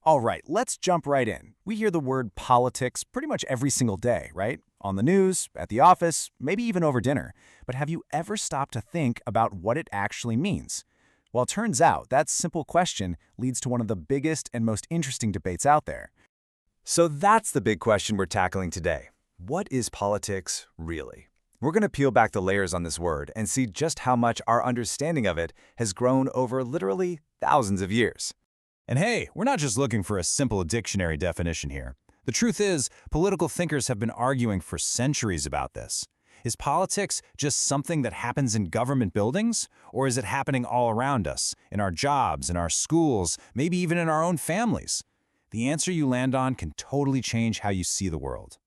All right, let's jump right in. We hear the word politics pretty much every single day, right? On the news, at the office, maybe even over dinner. But have you ever stopped to think about what it actually means? Well, it turns out that simple question leads to one of the biggest and most interesting debates out there. So that's the big question we're tackling today. What is politics really? We're going to peel back the layers on this word and see just how much our understanding of it has grown over literally thousands of years. And hey, we're not just looking for a simple dictionary definition here. The truth is, political thinkers have been arguing for centuries about this. Is politics just something that happens in government buildings? Or is it happening all around us, in our jobs, in our schools, maybe even in our own families? The answer you land on can totally change how you see the world.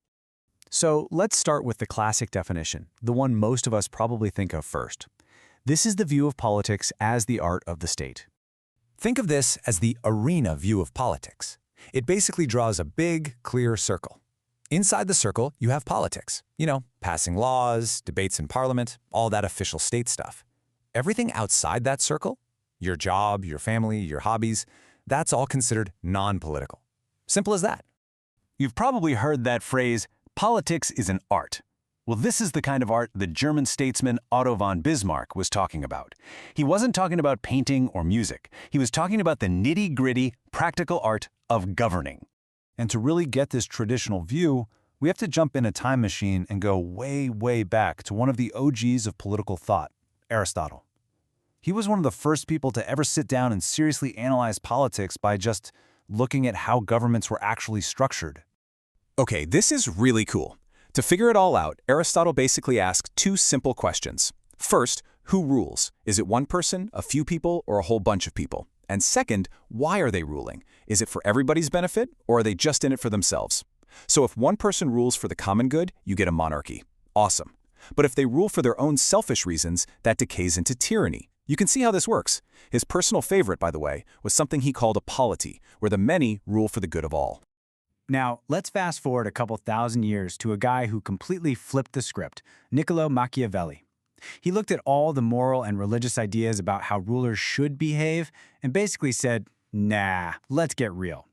So let's start with the classic definition, the one most of us probably think of first. This is the view of politics as the art of the state. Think of this as the arena view of politics. It basically draws a big, clear circle. Inside the circle, you have politics. Passing laws, debates in parliament, all that official state stuff. Everything outside that circle, your job, your family, your hobbies, that's all considered non-political. Simple as that. You've probably heard that phrase, politics is an art. Well, this is the kind of art the German statesman Otto von Bismarck was talking about. He wasn't talking about painting or music. He was talking about the nitty-gritty, practical art of governing. And to really get this traditional view, we have to jump in a time machine and go way, way back to one of the OGs of political thought, Aristotle. He was one of the first people to ever sit down and seriously analyze politics by just looking at how governments were actually structured. Okay, this is really cool. To figure it all out, Aristotle basically asked two simple questions. First, who rules? Is it one person, a few people, or a whole bunch of people? And second, why are they ruling? Is it for everybody's benefit, or are they just in it for themselves? So if one person rules for the common good, you get a monarchy. Awesome. But if they rule for their own selfish reasons, that decays into tyranny. You can see how this works. His personal favorite, by the way, was something he called a polity, where the many rule for the good of all. Now, let's fast forward a couple thousand years to a guy who completely flipped the script, Niccolo Machiavelli. He looked at all the moral and religious ideas about how rulers should behave and basically said, nah, let's get real.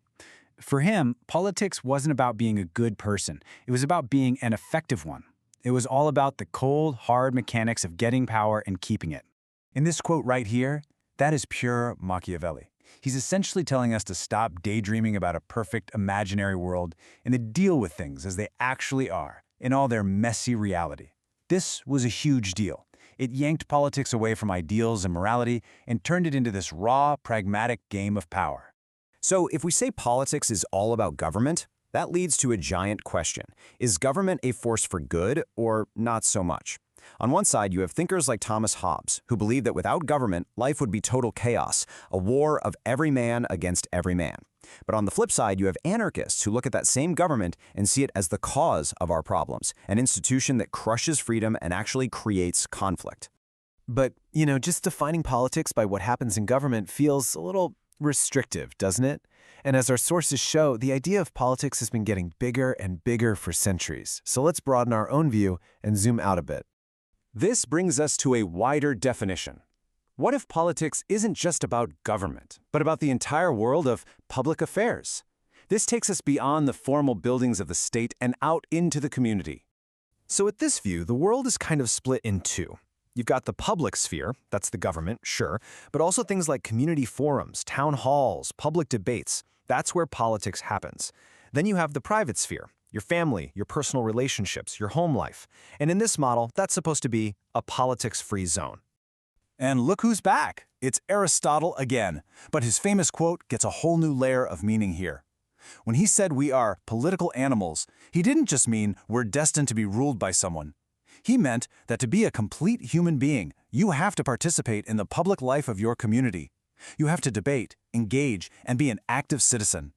For him, politics wasn't about being a good person. It was about being an effective one. It was all about the cold, hard mechanics of getting power and keeping it. In this quote right here, that is pure Machiavelli. He's essentially telling us to stop daydreaming about a perfect imaginary world and to deal with things as they actually are, in all their messy reality. This was a huge deal. It yanked politics away from ideals and morality and turned it into this raw, pragmatic game of power. So if we say politics is all about government, that leads to a giant question. Is government a force for good or not so much? On one side, you have thinkers like Thomas Hobbes, who believe that without government, life would be total chaos, a war of every man against every man. But on the flip side, you have anarchists who look at that same government and see it as the cause of our problems, an institution that crushes freedom and actually creates conflict. But, just defining politics by what happens in government feels a little restrictive, doesn't it? And as our sources show, the idea of politics has been getting bigger and bigger for centuries. So let's broaden our own view and zoom out a bit. This brings us to a wider definition. What if politics isn't just about government, but about the entire world of public affairs? This takes us beyond the formal buildings of the state and out into the community. So with this view, the world is kind of split in two. You've got the public sphere, that's the government, sure, but also things like community forums, town halls, public debates. That's where politics happens. Then you have the private sphere, your family, your personal relationships, your home life. And in this model, that's supposed to be a politics-free zone. And look who's back. It's Aristotle again. But his famous quote gets a whole new layer of meaning here. When he said we are political animals, he didn't just mean we're destined to be ruled by someone. He meant that to be a complete human being, you have to participate in the public life of your community. You have to debate, engage, and be an active citizen.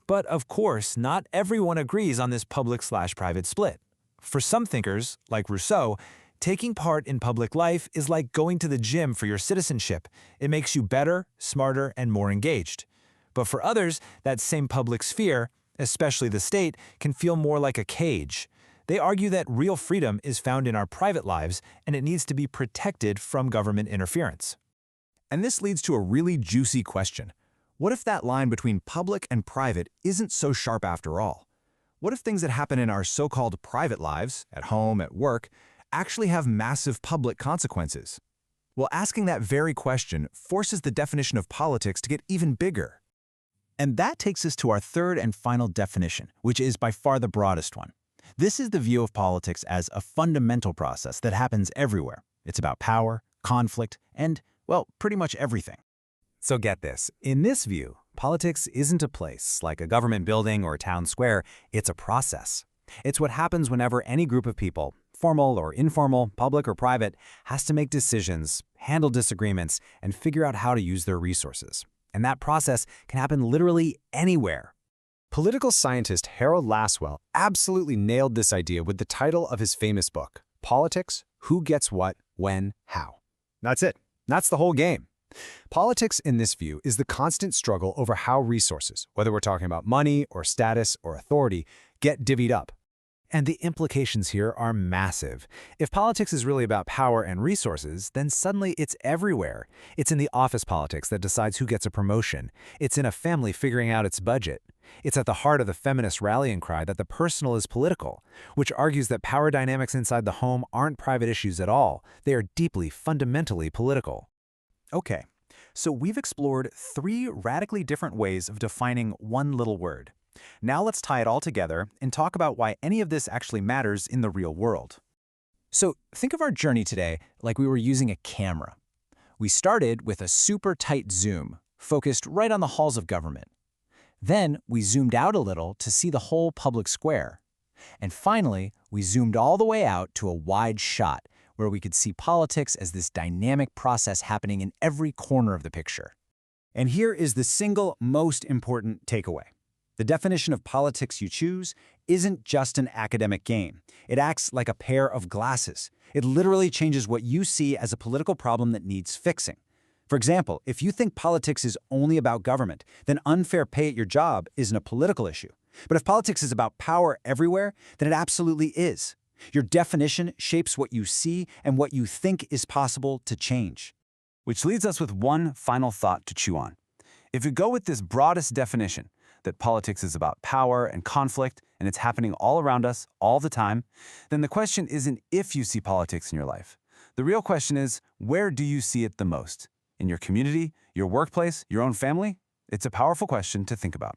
But of course, not everyone agrees on this public/private split. For some thinkers, like Rousseau, taking part in public life is like going to the gym for your citizenship. It makes you better, smarter, and more engaged. But for others, that same public sphere, especially the state, can feel more like a cage. They argue that real freedom is found in our private lives and it needs to be protected from government interference. And this leads to a really juicy question. What if that line between public and private isn't so sharp after all? What if things that happen in our so-called private lives, at home, at work, actually have massive public consequences? Well, asking that very question forces the definition of politics to get even bigger. And that takes us to our third and final definition, which is by far the broadest one. This is the view of politics as a fundamental process that happens everywhere. It's about power, conflict, and, well, pretty much everything. So get this, in this view, politics isn't a place like a government building or a town square, it's a process. It's what happens whenever any group of people, formal or informal, public or private, has to make decisions, handle disagreements, and figure out how to use their resources. And that process can happen literally anywhere. Political scientist Harold Lasswell absolutely nailed this idea with the title of his famous book, Politics: Who Gets What, When, How. That's it. That's the whole game. Politics, in this view, is the constant struggle over how resources, whether we're talking about money or status or authority, get divvied up. And the implications here are massive. If politics is really about power and resources, then suddenly it's everywhere. It's in the office politics that decides who gets a promotion. It's in a family figuring out its budget. It's at the heart of the feminist rallying cry that the personal is political, which argues that power dynamics inside the home aren't private issues at all. They are deeply, fundamentally political. Okay, so we've explored 3 radically different ways of defining one little word. Now let's tie it all together and talk about why any of this actually matters in the real world. So think of our journey today like we were using a camera. We started with a super tight zoom, focused right on the halls of government. Then we zoomed out a little to see the whole public square. And finally, we zoomed all the way out to a wide shot, where we could see politics as this dynamic process happening in every corner of the picture. And here is the single most important takeaway. The definition of politics you choose isn't just an academic game. It acts like a pair of glasses. It literally changes what you see as a political problem that needs fixing. For example, if you think politics is only about government, then unfair pay at your job isn't a political issue. But if politics is about power everywhere, then it absolutely is. Your definition shapes what you see and what you think is possible to change. Which leads us with one final thought to chew on. If you go with this broadest definition, that politics is about power and conflict, and it's happening all around us all the time, then the question isn't if you see politics in your life. The real question is, where do you see it the most? In your community, your workplace, your own family? It's a powerful question to think about.